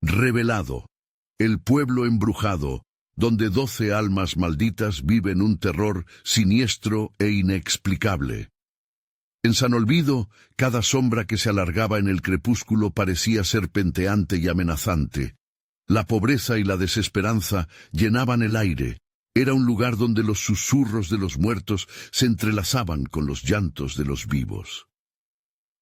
Revelado. El pueblo embrujado, donde 12 almas malditas viven un terror siniestro e inexplicable. En San Olvido, cada sombra que se alargaba en el crepúsculo parecía serpenteante y amenazante. La pobreza y la desesperanza llenaban el aire. Era un lugar donde los susurros de los muertos se entrelazaban con los llantos de los vivos.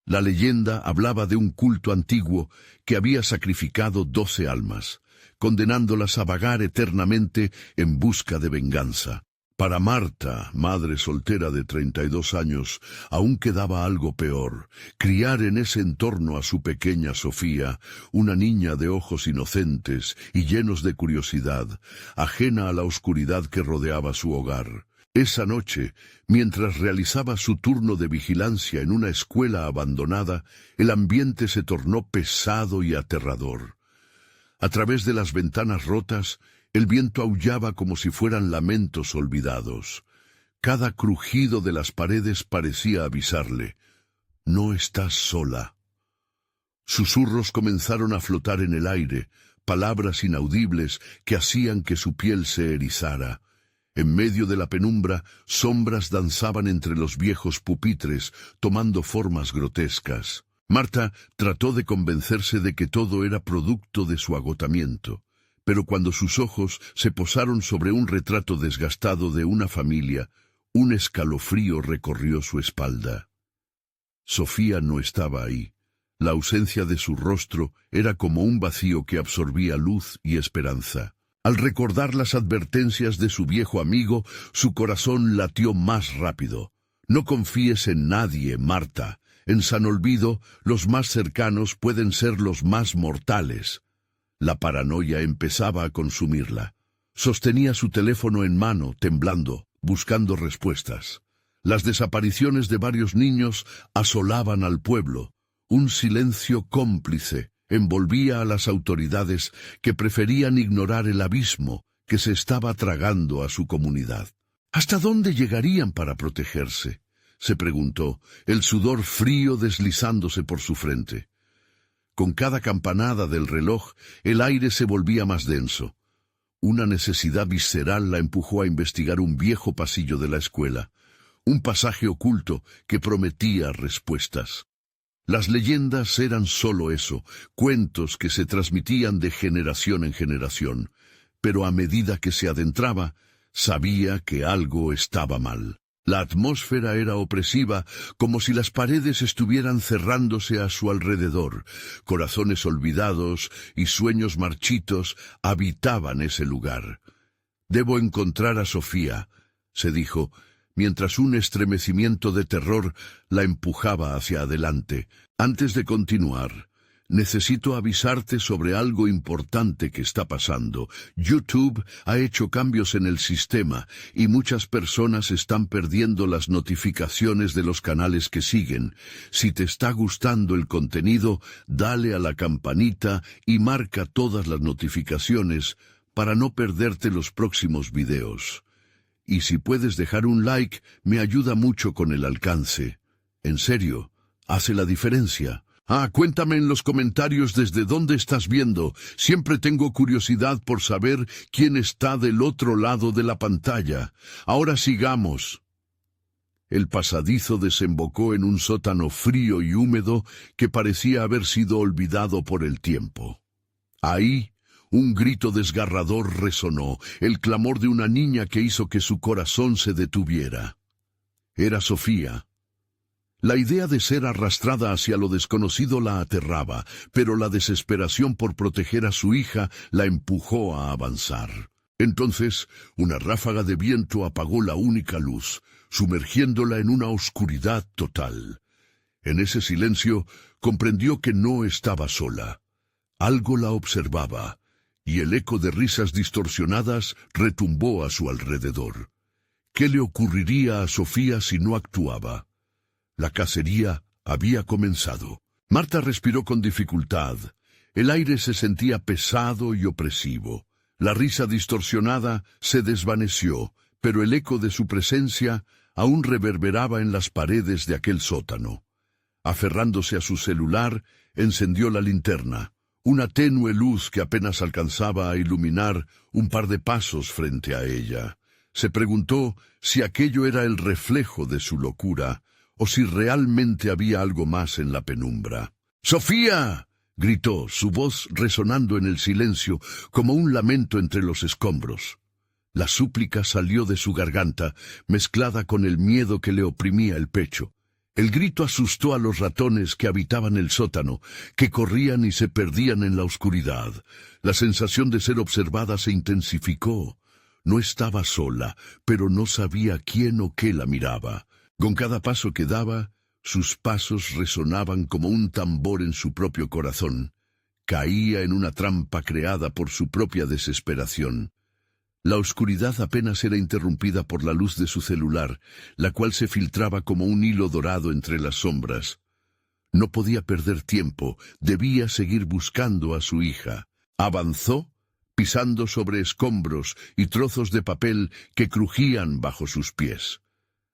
La leyenda hablaba de un culto antiguo que había sacrificado 12 almas, condenándolas a vagar eternamente en busca de venganza. Para Marta, madre soltera de 32 años, aún quedaba algo peor: criar en ese entorno a su pequeña Sofía, una niña de ojos inocentes y llenos de curiosidad, ajena a la oscuridad que rodeaba su hogar. Esa noche, mientras realizaba su turno de vigilancia en una escuela abandonada, el ambiente se tornó pesado y aterrador. A través de las ventanas rotas, el viento aullaba como si fueran lamentos olvidados. Cada crujido de las paredes parecía avisarle: «No estás sola». Susurros comenzaron a flotar en el aire, palabras inaudibles que hacían que su piel se erizara. En medio de la penumbra, sombras danzaban entre los viejos pupitres, tomando formas grotescas. Marta trató de convencerse de que todo era producto de su agotamiento, pero cuando sus ojos se posaron sobre un retrato desgastado de una familia, un escalofrío recorrió su espalda. Sofía no estaba ahí. La ausencia de su rostro era como un vacío que absorbía luz y esperanza. Al recordar las advertencias de su viejo amigo, su corazón latió más rápido. No confíes en nadie, Marta. En San Olvido, los más cercanos pueden ser los más mortales. La paranoia empezaba a consumirla. Sostenía su teléfono en mano, temblando, buscando respuestas. Las desapariciones de varios niños asolaban al pueblo. Un silencio cómplice envolvía a las autoridades, que preferían ignorar el abismo que se estaba tragando a su comunidad. ¿Hasta dónde llegarían para protegerse?, se preguntó, el sudor frío deslizándose por su frente. Con cada campanada del reloj, el aire se volvía más denso. Una necesidad visceral la empujó a investigar un viejo pasillo de la escuela, un pasaje oculto que prometía respuestas. Las leyendas eran solo eso, cuentos que se transmitían de generación en generación, pero a medida que se adentraba, sabía que algo estaba mal. La atmósfera era opresiva, como si las paredes estuvieran cerrándose a su alrededor. Corazones olvidados y sueños marchitos habitaban ese lugar. «Debo encontrar a Sofía», se dijo, mientras un estremecimiento de terror la empujaba hacia adelante. «Antes de continuar, necesito avisarte sobre algo importante que está pasando. YouTube ha hecho cambios en el sistema y muchas personas están perdiendo las notificaciones de los canales que siguen. Si te está gustando el contenido, dale a la campanita y marca todas las notificaciones para no perderte los próximos videos. Y si puedes dejar un like, me ayuda mucho con el alcance. En serio, hace la diferencia». Cuéntame en los comentarios desde dónde estás viendo. Siempre tengo curiosidad por saber quién está del otro lado de la pantalla. Ahora sigamos. El pasadizo desembocó en un sótano frío y húmedo que parecía haber sido olvidado por el tiempo. Ahí, un grito desgarrador resonó, el clamor de una niña que hizo que su corazón se detuviera. Era Sofía. La idea de ser arrastrada hacia lo desconocido la aterraba, pero la desesperación por proteger a su hija la empujó a avanzar. Entonces, una ráfaga de viento apagó la única luz, sumergiéndola en una oscuridad total. En ese silencio, comprendió que no estaba sola. Algo la observaba, y el eco de risas distorsionadas retumbó a su alrededor. ¿Qué le ocurriría a Sofía si no actuaba? La cacería había comenzado. Marta respiró con dificultad. El aire se sentía pesado y opresivo. La risa distorsionada se desvaneció, pero el eco de su presencia aún reverberaba en las paredes de aquel sótano. Aferrándose a su celular, encendió la linterna. una tenue luz que apenas alcanzaba a iluminar un par de pasos frente a ella. Se preguntó si aquello era el reflejo de su locura o si realmente había algo más en la penumbra. ¡Sofía!, gritó, su voz resonando en el silencio como un lamento entre los escombros. La súplica salió de su garganta, mezclada con el miedo que le oprimía el pecho. El grito asustó a los ratones que habitaban el sótano, que corrían y se perdían en la oscuridad. La sensación de ser observada se intensificó. No estaba sola, pero no sabía quién o qué la miraba. Con cada paso que daba, sus pasos resonaban como un tambor en su propio corazón. Caía en una trampa creada por su propia desesperación. La oscuridad apenas era interrumpida por la luz de su celular, la cual se filtraba como un hilo dorado entre las sombras. No podía perder tiempo, debía seguir buscando a su hija. Avanzó, pisando sobre escombros y trozos de papel que crujían bajo sus pies.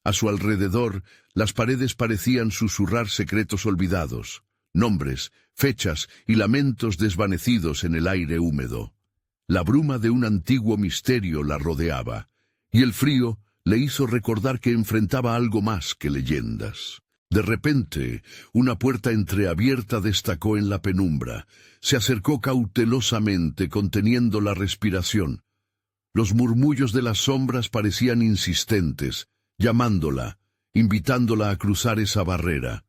A su alrededor, las paredes parecían susurrar secretos olvidados, nombres, fechas y lamentos desvanecidos en el aire húmedo. La bruma de un antiguo misterio la rodeaba, y el frío le hizo recordar que enfrentaba algo más que leyendas. De repente, una puerta entreabierta destacó en la penumbra. Se acercó cautelosamente, conteniendo la respiración. Los murmullos de las sombras parecían insistentes, llamándola, invitándola a cruzar esa barrera.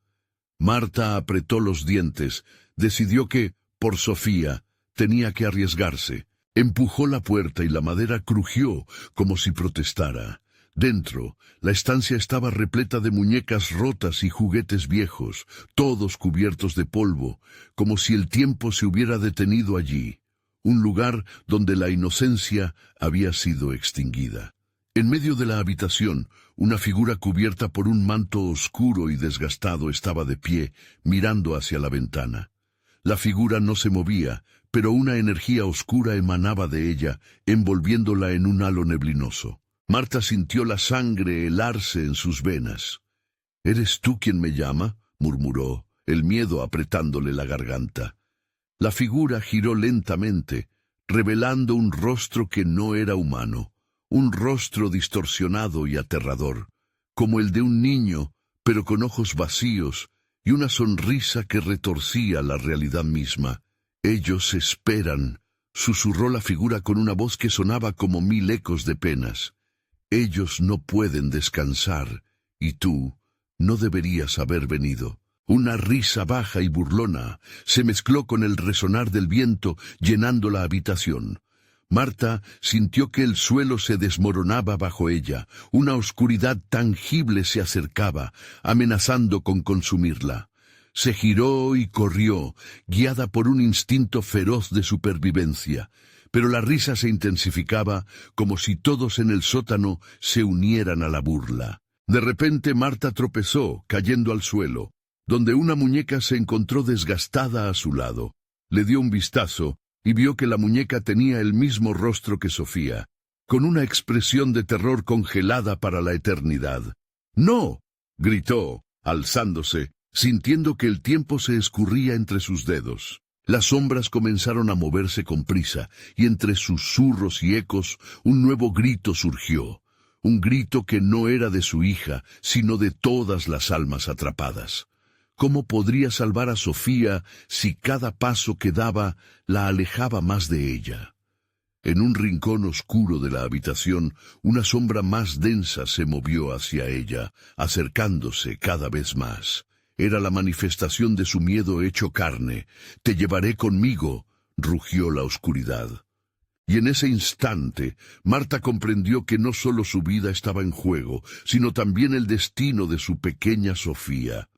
Marta apretó los dientes, decidió que, por Sofía, tenía que arriesgarse. Empujó la puerta y la madera crujió como si protestara. Dentro, la estancia estaba repleta de muñecas rotas y juguetes viejos, todos cubiertos de polvo, como si el tiempo se hubiera detenido allí, un lugar donde la inocencia había sido extinguida. En medio de la habitación, una figura cubierta por un manto oscuro y desgastado estaba de pie, mirando hacia la ventana. La figura no se movía, pero una energía oscura emanaba de ella, envolviéndola en un halo neblinoso. Marta sintió la sangre helarse en sus venas. «¿Eres tú quien me llama?», murmuró, el miedo apretándole la garganta. La figura giró lentamente, revelando un rostro que no era humano, un rostro distorsionado y aterrador, como el de un niño, pero con ojos vacíos y una sonrisa que retorcía la realidad misma. «Ellos esperan», susurró la figura con una voz que sonaba como 1000 ecos de penas. «Ellos no pueden descansar, y tú no deberías haber venido». Una risa baja y burlona se mezcló con el resonar del viento, llenando la habitación. Marta sintió que el suelo se desmoronaba bajo ella. Una oscuridad tangible se acercaba, amenazando con consumirla. Se giró y corrió, guiada por un instinto feroz de supervivencia. Pero la risa se intensificaba, como si todos en el sótano se unieran a la burla. De repente Marta tropezó, cayendo al suelo, donde una muñeca se encontró desgastada a su lado. Le dio un vistazo y vio que la muñeca tenía el mismo rostro que Sofía, con una expresión de terror congelada para la eternidad. «¡No!», gritó, alzándose, sintiendo que el tiempo se escurría entre sus dedos. Las sombras comenzaron a moverse con prisa, y entre susurros y ecos un nuevo grito surgió. Un grito que no era de su hija, sino de todas las almas atrapadas. ¿Cómo podría salvar a Sofía si cada paso que daba la alejaba más de ella? En un rincón oscuro de la habitación, una sombra más densa se movió hacia ella, acercándose cada vez más. Era la manifestación de su miedo hecho carne. «Te llevaré conmigo», rugió la oscuridad. Y en ese instante, Marta comprendió que no solo su vida estaba en juego, sino también el destino de su pequeña Sofía.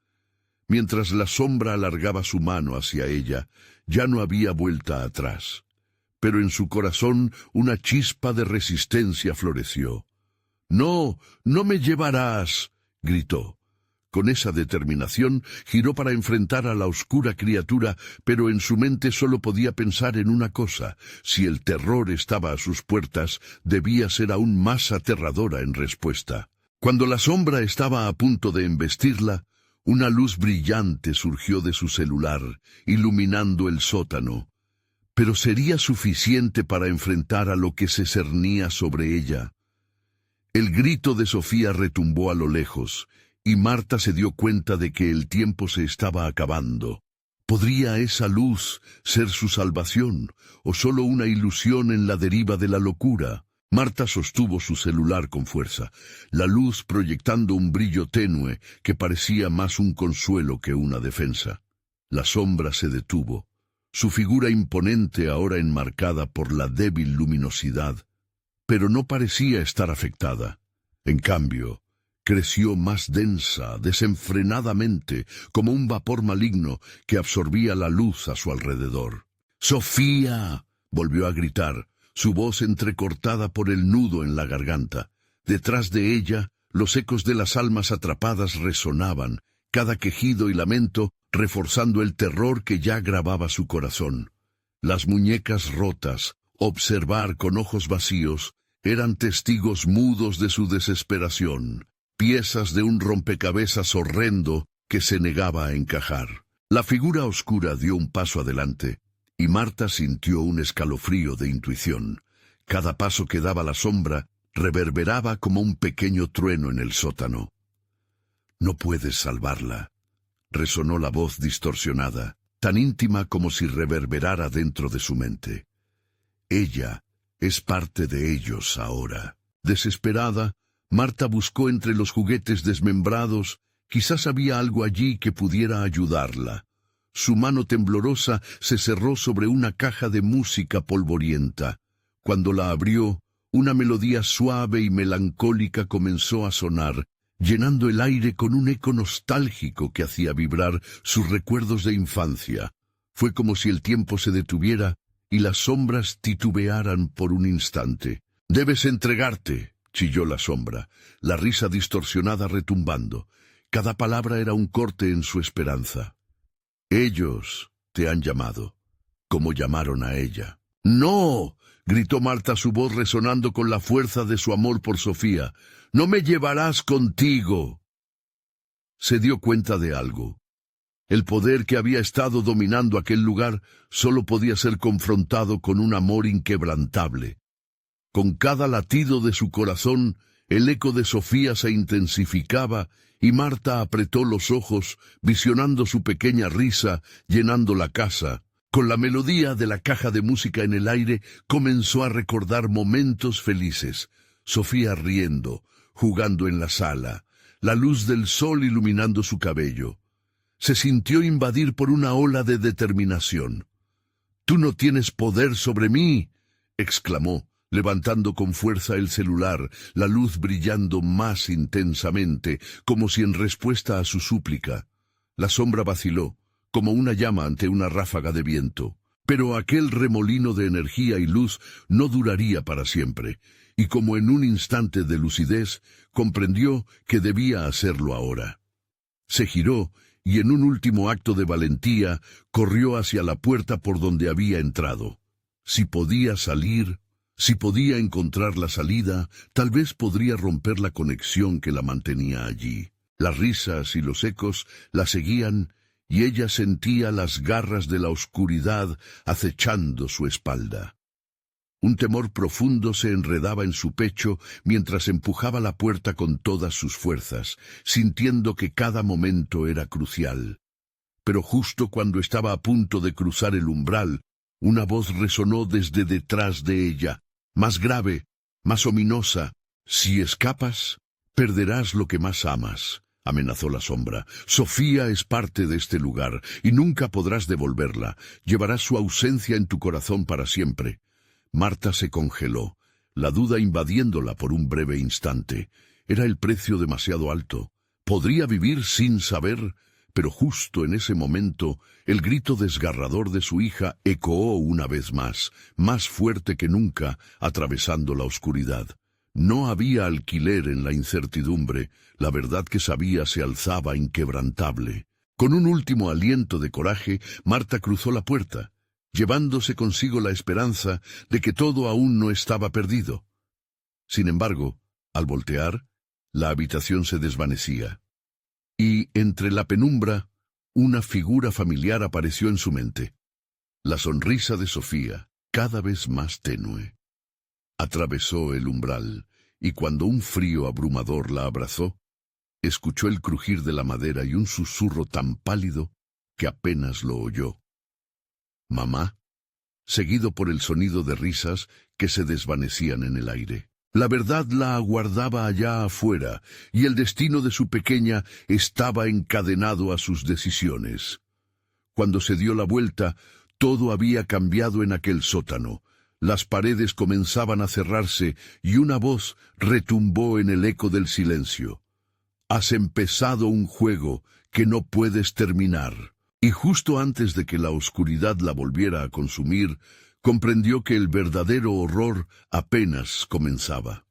Mientras la sombra alargaba su mano hacia ella, ya no había vuelta atrás. Pero en su corazón una chispa de resistencia floreció. «¡No, no me llevarás!», gritó. Con esa determinación, giró para enfrentar a la oscura criatura, pero en su mente solo podía pensar en una cosa: si el terror estaba a sus puertas, debía ser aún más aterradora en respuesta. Cuando la sombra estaba a punto de embestirla, una luz brillante surgió de su celular, iluminando el sótano. pero sería suficiente para enfrentar a lo que se cernía sobre ella. El grito de Sofía retumbó a lo lejos, y Marta se dio cuenta de que el tiempo se estaba acabando. ¿Podría esa luz ser su salvación, o solo una ilusión en la deriva de la locura? Marta sostuvo su celular con fuerza, la luz proyectando un brillo tenue que parecía más un consuelo que una defensa. La sombra se detuvo, su figura imponente ahora enmarcada por la débil luminosidad, pero no parecía estar afectada. En cambio, creció más densa, desenfrenadamente, como un vapor maligno que absorbía la luz a su alrededor. ¡Sofía!, volvió a gritar, su voz entrecortada por el nudo en la garganta. Detrás de ella, los ecos de las almas atrapadas resonaban, cada quejido y lamento reforzando el terror que ya grababa su corazón. Las muñecas rotas, observar con ojos vacíos, eran testigos mudos de su desesperación, piezas de un rompecabezas horrendo que se negaba a encajar. La figura oscura dio un paso adelante, y Marta sintió un escalofrío de intuición. Cada paso que daba la sombra reverberaba como un pequeño trueno en el sótano. «No puedes salvarla», resonó la voz distorsionada, tan íntima como si reverberara dentro de su mente. Ella es parte de ellos ahora. Desesperada, Marta buscó entre los juguetes desmembrados. Quizás había algo allí que pudiera ayudarla. Su mano temblorosa se cerró sobre una caja de música polvorienta. Cuando la abrió, una melodía suave y melancólica comenzó a sonar, llenando el aire con un eco nostálgico que hacía vibrar sus recuerdos de infancia. Fue como si el tiempo se detuviera y las sombras titubearan por un instante. «Debes entregarte», chilló la sombra, la risa distorsionada retumbando. Cada palabra era un corte en su esperanza. «Ellos te han llamado, como llamaron a ella». «¡No!», gritó Marta, su voz resonando con la fuerza de su amor por Sofía. «¡No me llevarás contigo!». Se dio cuenta de algo. El poder que había estado dominando aquel lugar solo podía ser confrontado con un amor inquebrantable. Con cada latido de su corazón, el eco de Sofía se intensificaba y Marta apretó los ojos, visionando su pequeña risa llenando la casa. Con la melodía de la caja de música en el aire, comenzó a recordar momentos felices. Sofía riendo, jugando en la sala, la luz del sol iluminando su cabello. Se sintió invadir por una ola de determinación. «Tú no tienes poder sobre mí», exclamó, levantando con fuerza el celular, la luz brillando más intensamente, como si en respuesta a su súplica. La sombra vaciló, como una llama ante una ráfaga de viento. Pero aquel remolino de energía y luz no duraría para siempre, y como en un instante de lucidez, comprendió que debía hacerlo ahora. Se giró y en un último acto de valentía corrió hacia la puerta por donde había entrado. Si podía salir, si podía encontrar la salida, tal vez podría romper la conexión que la mantenía allí. Las risas y los ecos la seguían, y ella sentía las garras de la oscuridad acechando su espalda. Un temor profundo se enredaba en su pecho mientras empujaba la puerta con todas sus fuerzas, sintiendo que cada momento era crucial. Pero justo cuando estaba a punto de cruzar el umbral, una voz resonó desde detrás de ella, más grave, más ominosa. «Si escapas, perderás lo que más amas», amenazó la sombra. «Sofía es parte de este lugar, y nunca podrás devolverla. Llevarás su ausencia en tu corazón para siempre». Marta se congeló, la duda invadiéndola por un breve instante. Era el precio demasiado alto. ¿Podría vivir sin saber? Pero justo en ese momento, el grito desgarrador de su hija ecoó una vez más fuerte que nunca, atravesando la oscuridad. No había alquiler en la incertidumbre, la verdad que sabía se alzaba inquebrantable. Con un último aliento de coraje, Marta cruzó la puerta, llevándose consigo la esperanza de que todo aún no estaba perdido. Sin embargo, al voltear, la habitación se desvanecía, y entre la penumbra, una figura familiar apareció en su mente. La sonrisa de Sofía, cada vez más tenue. Atravesó el umbral, y cuando un frío abrumador la abrazó, escuchó el crujir de la madera y un susurro tan pálido que apenas lo oyó. «Mamá», seguido por el sonido de risas que se desvanecían en el aire. La verdad la aguardaba allá afuera, y el destino de su pequeña estaba encadenado a sus decisiones. Cuando se dio la vuelta, todo había cambiado en aquel sótano. Las paredes comenzaban a cerrarse y una voz retumbó en el eco del silencio. «Has empezado un juego que no puedes terminar». Y justo antes de que la oscuridad la volviera a consumir, comprendió que el verdadero horror apenas comenzaba.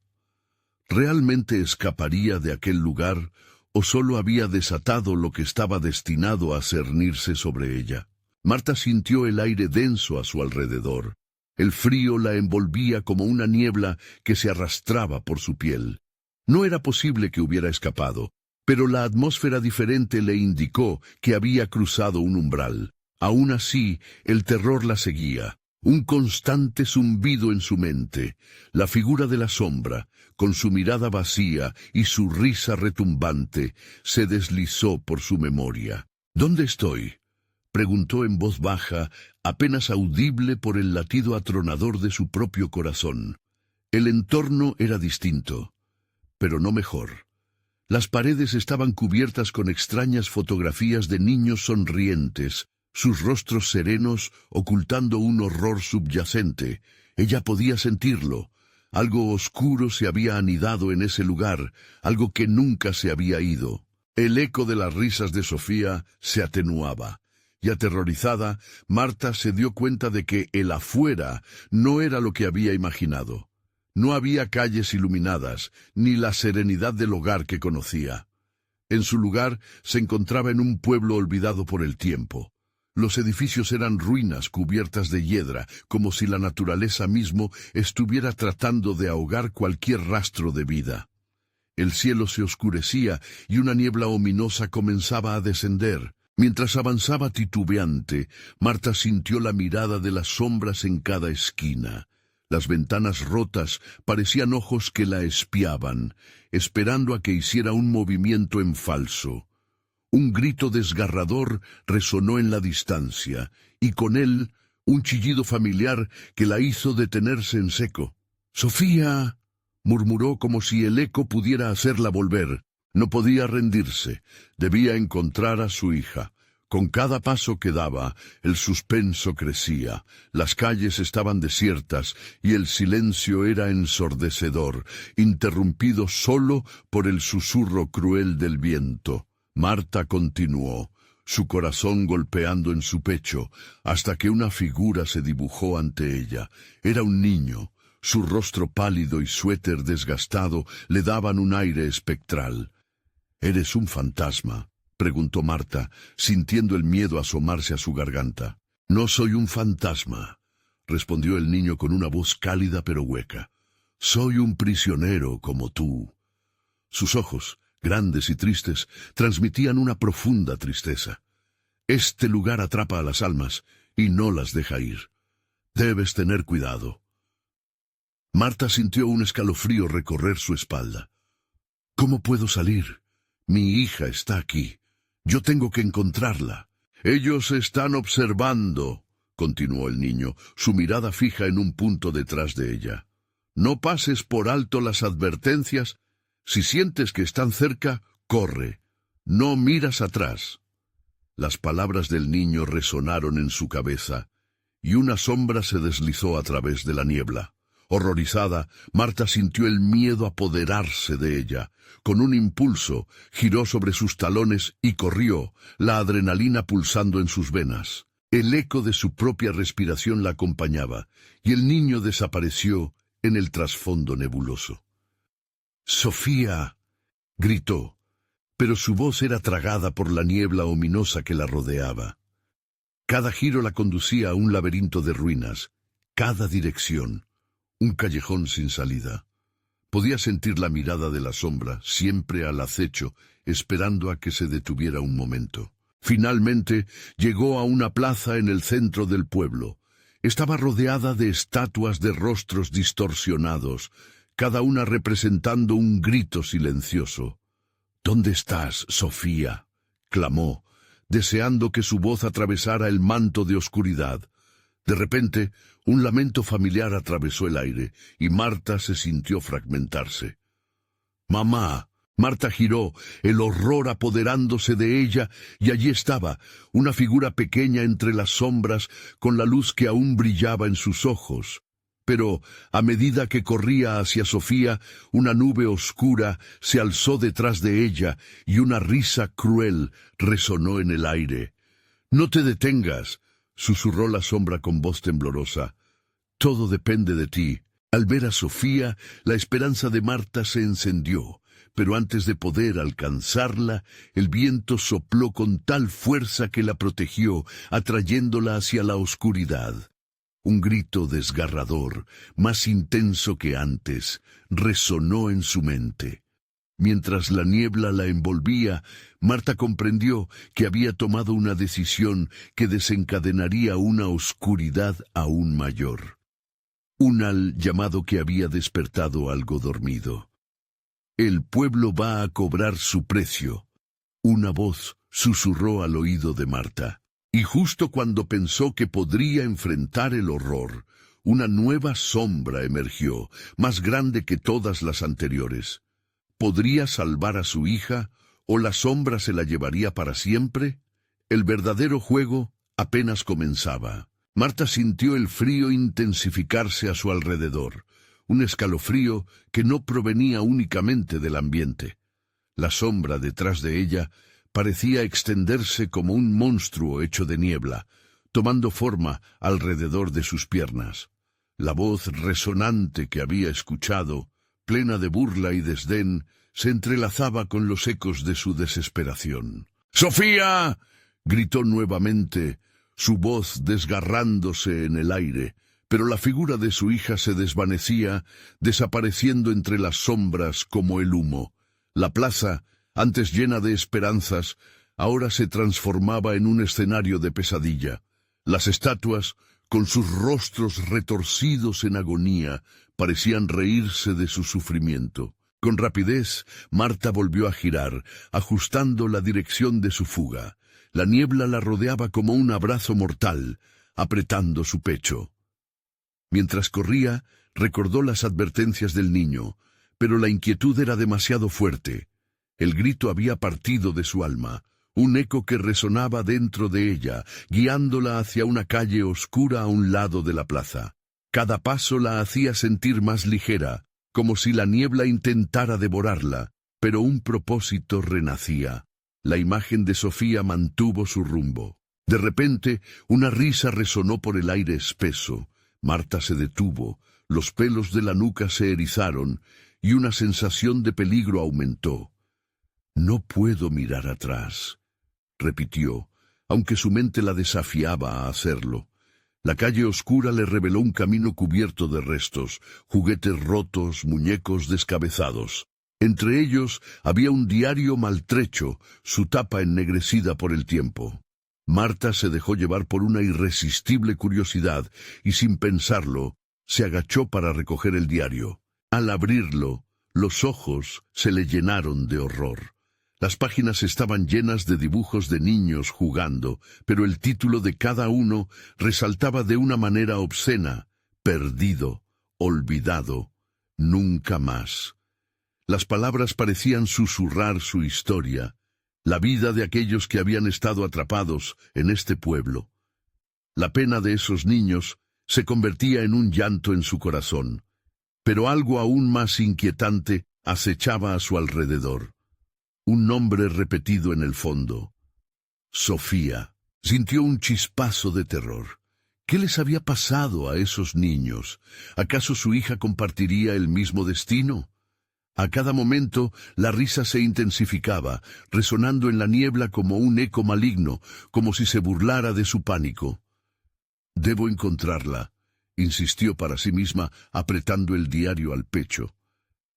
¿Realmente escaparía de aquel lugar o solo había desatado lo que estaba destinado a cernirse sobre ella? Marta sintió el aire denso a su alrededor. El frío la envolvía como una niebla que se arrastraba por su piel. No era posible que hubiera escapado, pero la atmósfera diferente le indicó que había cruzado un umbral. Aún así, el terror la seguía, un constante zumbido en su mente. La figura de la sombra, con su mirada vacía y su risa retumbante, se deslizó por su memoria. «¿Dónde estoy?», preguntó en voz baja, apenas audible por el latido atronador de su propio corazón. El entorno era distinto, pero no mejor. Las paredes estaban cubiertas con extrañas fotografías de niños sonrientes, sus rostros serenos ocultando un horror subyacente. Ella podía sentirlo. Algo oscuro se había anidado en ese lugar, algo que nunca se había ido. El eco de las risas de Sofía se atenuaba, y aterrorizada, Marta se dio cuenta de que el afuera no era lo que había imaginado. No había calles iluminadas, ni la serenidad del hogar que conocía. En su lugar se encontraba en un pueblo olvidado por el tiempo. Los edificios eran ruinas cubiertas de hiedra, como si la naturaleza mismo estuviera tratando de ahogar cualquier rastro de vida. El cielo se oscurecía y una niebla ominosa comenzaba a descender. Mientras avanzaba titubeante, Marta sintió la mirada de las sombras en cada esquina. Las ventanas rotas parecían ojos que la espiaban, esperando a que hiciera un movimiento en falso. Un grito desgarrador resonó en la distancia, y con él un chillido familiar que la hizo detenerse en seco. «¡Sofía!», murmuró como si el eco pudiera hacerla volver. No podía rendirse, debía encontrar a su hija. Con cada paso que daba, el suspenso crecía. Las calles estaban desiertas y el silencio era ensordecedor, interrumpido solo por el susurro cruel del viento. Marta continuó, su corazón golpeando en su pecho, hasta que una figura se dibujó ante ella. Era un niño. Su rostro pálido y suéter desgastado le daban un aire espectral. «¿Eres un fantasma?», preguntó Marta, sintiendo el miedo asomarse a su garganta. «No soy un fantasma», respondió el niño con una voz cálida pero hueca. «Soy un prisionero como tú». Sus ojos, grandes y tristes, transmitían una profunda tristeza. «Este lugar atrapa a las almas y no las deja ir. Debes tener cuidado». Marta sintió un escalofrío recorrer su espalda. «¿Cómo puedo salir? Mi hija está aquí. Yo tengo que encontrarla». «Ellos están observando», continuó el niño, su mirada fija en un punto detrás de ella. «No pases por alto las advertencias. Si sientes que están cerca, corre. No miras atrás». Las palabras del niño resonaron en su cabeza, y una sombra se deslizó a través de la niebla. Horrorizada, Marta sintió el miedo apoderarse de ella. Con un impulso, giró sobre sus talones y corrió, la adrenalina pulsando en sus venas. El eco de su propia respiración la acompañaba, y el niño desapareció en el trasfondo nebuloso. «¡Sofía!», gritó, pero su voz era tragada por la niebla ominosa que la rodeaba. Cada giro la conducía a un laberinto de ruinas, cada dirección un callejón sin salida. Podía sentir la mirada de la sombra, siempre al acecho, esperando a que se detuviera un momento. Finalmente llegó a una plaza en el centro del pueblo. Estaba rodeada de estatuas de rostros distorsionados, cada una representando un grito silencioso. «¿Dónde estás, Sofía?», clamó, deseando que su voz atravesara el manto de oscuridad. De repente, un lamento familiar atravesó el aire, y Marta se sintió fragmentarse. «¡Mamá!». Marta giró, el horror apoderándose de ella, y allí estaba, una figura pequeña entre las sombras, con la luz que aún brillaba en sus ojos. Pero, a medida que corría hacia Sofía, una nube oscura se alzó detrás de ella, y una risa cruel resonó en el aire. «No te detengas», susurró la sombra con voz temblorosa. «Todo depende de ti». Al ver a Sofía, la esperanza de Marta se encendió. Pero antes de poder alcanzarla, el viento sopló con tal fuerza que la protegió, atrayéndola hacia la oscuridad. Un grito desgarrador, más intenso que antes, resonó en su mente. Mientras la niebla la envolvía, Marta comprendió que había tomado una decisión que desencadenaría una oscuridad aún mayor. Un llamado que había despertado algo dormido. «El pueblo va a cobrar su precio», una voz susurró al oído de Marta. Y justo cuando pensó que podría enfrentar el horror, una nueva sombra emergió, más grande que todas las anteriores. ¿Podría salvar a su hija, o la sombra se la llevaría para siempre? El verdadero juego apenas comenzaba. Marta sintió el frío intensificarse a su alrededor. Un escalofrío que no provenía únicamente del ambiente. La sombra detrás de ella parecía extenderse como un monstruo hecho de niebla, tomando forma alrededor de sus piernas. La voz resonante que había escuchado, plena de burla y desdén, se entrelazaba con los ecos de su desesperación. «¡Sofía!», gritó nuevamente, su voz desgarrándose en el aire. Pero la figura de su hija se desvanecía, desapareciendo entre las sombras como el humo. La plaza, antes llena de esperanzas, ahora se transformaba en un escenario de pesadilla. Las estatuas, con sus rostros retorcidos en agonía, parecían reírse de su sufrimiento. Con rapidez, Marta volvió a girar, ajustando la dirección de su fuga. La niebla la rodeaba como un abrazo mortal, apretando su pecho. Mientras corría, recordó las advertencias del niño, pero la inquietud era demasiado fuerte. El grito había partido de su alma, un eco que resonaba dentro de ella, guiándola hacia una calle oscura a un lado de la plaza. Cada paso la hacía sentir más ligera, como si la niebla intentara devorarla, pero un propósito renacía. La imagen de Sofía mantuvo su rumbo. De repente, una risa resonó por el aire espeso. Marta se detuvo, los pelos de la nuca se erizaron, y una sensación de peligro aumentó. «No puedo mirar atrás», repitió, aunque su mente la desafiaba a hacerlo. La calle oscura le reveló un camino cubierto de restos, juguetes rotos, muñecos descabezados. Entre ellos había un diario maltrecho, su tapa ennegrecida por el tiempo. Marta se dejó llevar por una irresistible curiosidad y, sin pensarlo, se agachó para recoger el diario. Al abrirlo, los ojos se le llenaron de horror. Las páginas estaban llenas de dibujos de niños jugando, pero el título de cada uno resaltaba de una manera obscena: perdido, olvidado, nunca más. Las palabras parecían susurrar su historia, la vida de aquellos que habían estado atrapados en este pueblo. La pena de esos niños se convertía en un llanto en su corazón, pero algo aún más inquietante acechaba a su alrededor. Un nombre repetido en el fondo: Sofía. Sintió un chispazo de terror. ¿Qué les había pasado a esos niños? ¿Acaso su hija compartiría el mismo destino? A cada momento, la risa se intensificaba, resonando en la niebla como un eco maligno, como si se burlara de su pánico. «Debo encontrarla», insistió para sí misma, apretando el diario al pecho.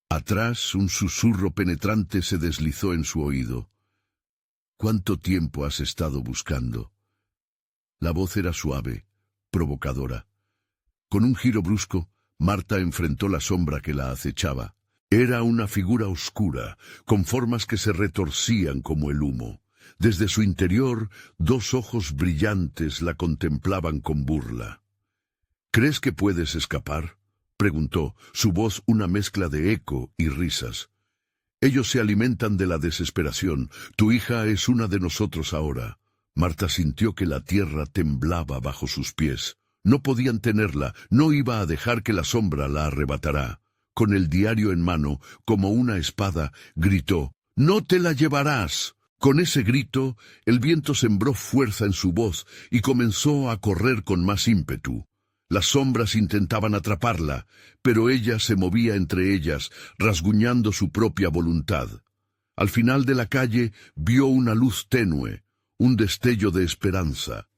Atrás, un susurro penetrante se deslizó en su oído. ¿Cuánto tiempo has estado buscando? La voz era suave, provocadora. Con un giro brusco, Marta enfrentó la sombra que la acechaba. Era una figura oscura, con formas que se retorcían como el humo. Desde su interior, dos ojos brillantes la contemplaban con burla. —¿Crees que puedes escapar? —preguntó, su voz una mezcla de eco y risas. Ellos se alimentan de la desesperación. Tu hija es una de nosotros ahora. Marta sintió que la tierra temblaba bajo sus pies. No podían tenerla, no iba a dejar que la sombra la arrebatara. Con el diario en mano, como una espada, gritó, «¡No te la llevarás!». Con ese grito, el viento sembró fuerza en su voz y comenzó a correr con más ímpetu. Las sombras intentaban atraparla, pero ella se movía entre ellas, rasguñando su propia voluntad. Al final de la calle vio una luz tenue, un destello de esperanza.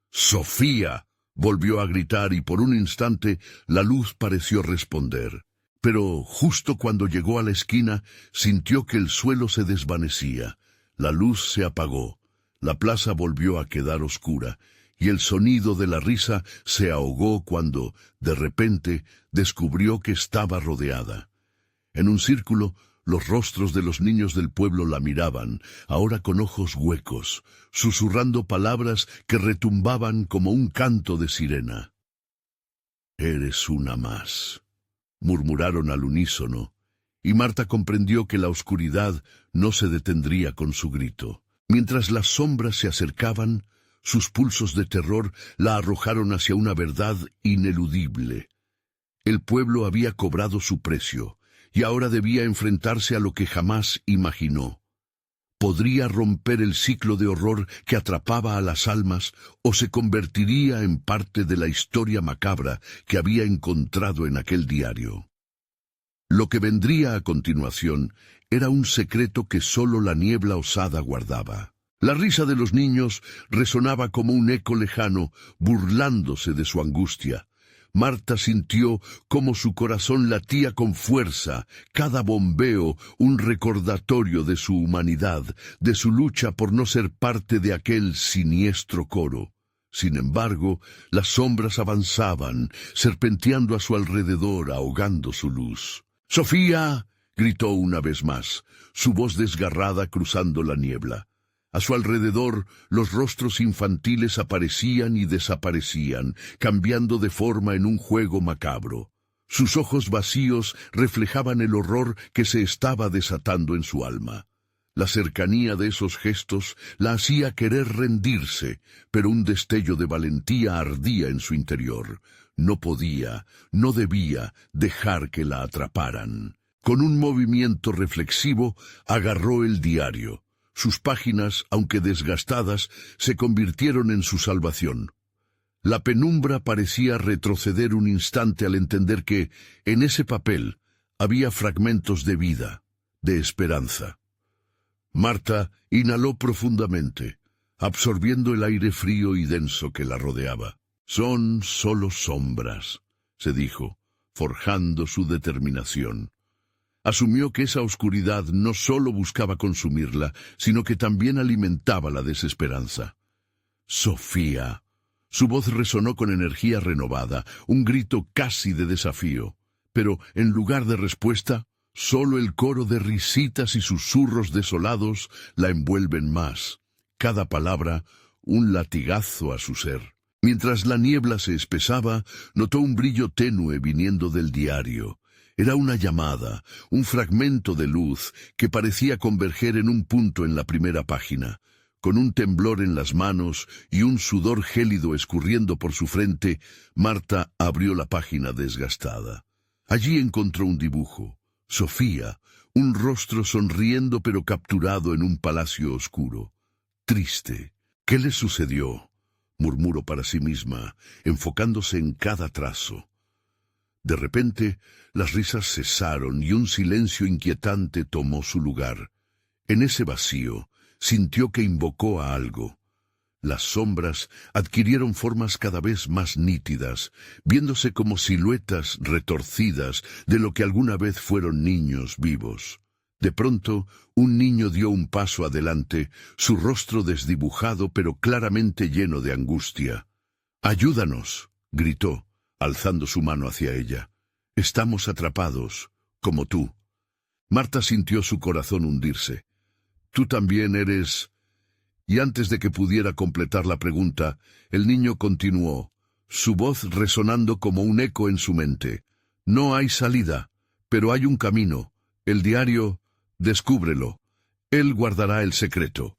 «¡Sofía!», volvió a gritar y por un instante la luz pareció responder. Pero justo cuando llegó a la esquina, sintió que el suelo se desvanecía. La luz se apagó, la plaza volvió a quedar oscura, y el sonido de la risa se ahogó cuando, de repente, descubrió que estaba rodeada. En un círculo, los rostros de los niños del pueblo la miraban, ahora con ojos huecos, susurrando palabras que retumbaban como un canto de sirena. «Eres una más», murmuraron al unísono, y Marta comprendió que la oscuridad no se detendría con su grito. Mientras las sombras se acercaban, sus pulsos de terror la arrojaron hacia una verdad ineludible. El pueblo había cobrado su precio, y ahora debía enfrentarse a lo que jamás imaginó. Podría romper el ciclo de horror que atrapaba a las almas, o se convertiría en parte de la historia macabra que había encontrado en aquel diario. Lo que vendría a continuación era un secreto que sólo la niebla osada guardaba. La risa de los niños resonaba como un eco lejano, burlándose de su angustia. Marta sintió cómo su corazón latía con fuerza, cada bombeo un recordatorio de su humanidad, de su lucha por no ser parte de aquel siniestro coro. Sin embargo, las sombras avanzaban, serpenteando a su alrededor, ahogando su luz. «¡Sofía!», gritó una vez más, su voz desgarrada cruzando la niebla. A su alrededor, los rostros infantiles aparecían y desaparecían, cambiando de forma en un juego macabro. Sus ojos vacíos reflejaban el horror que se estaba desatando en su alma. La cercanía de esos gestos la hacía querer rendirse, pero un destello de valentía ardía en su interior. No podía, no debía dejar que la atraparan. Con un movimiento reflexivo, agarró el diario. Sus páginas, aunque desgastadas, se convirtieron en su salvación. La penumbra parecía retroceder un instante al entender que, en ese papel, había fragmentos de vida, de esperanza. Marta inhaló profundamente, absorbiendo el aire frío y denso que la rodeaba. «Son solo sombras», se dijo, forjando su determinación. Asumió que esa oscuridad no solo buscaba consumirla, sino que también alimentaba la desesperanza. «Sofía». Su voz resonó con energía renovada, un grito casi de desafío. Pero, en lugar de respuesta, solo el coro de risitas y susurros desolados la envuelven más. Cada palabra, un latigazo a su ser. Mientras la niebla se espesaba, notó un brillo tenue viniendo del diario. Era una llamada, un fragmento de luz que parecía converger en un punto en la primera página. Con un temblor en las manos y un sudor gélido escurriendo por su frente, Marta abrió la página desgastada. Allí encontró un dibujo. Sofía, un rostro sonriendo pero capturado en un palacio oscuro. Triste. «¿Qué le sucedió?», murmuró para sí misma, enfocándose en cada trazo. De repente, las risas cesaron y un silencio inquietante tomó su lugar. En ese vacío, sintió que invocó a algo. Las sombras adquirieron formas cada vez más nítidas, viéndose como siluetas retorcidas de lo que alguna vez fueron niños vivos. De pronto, un niño dio un paso adelante, su rostro desdibujado pero claramente lleno de angustia. «¡Ayúdanos!», gritó, alzando su mano hacia ella. «Estamos atrapados, como tú». Marta sintió su corazón hundirse. «¿Tú también eres...?» Y antes de que pudiera completar la pregunta, el niño continuó, su voz resonando como un eco en su mente. «No hay salida, pero hay un camino. El diario, descúbrelo. Él guardará el secreto».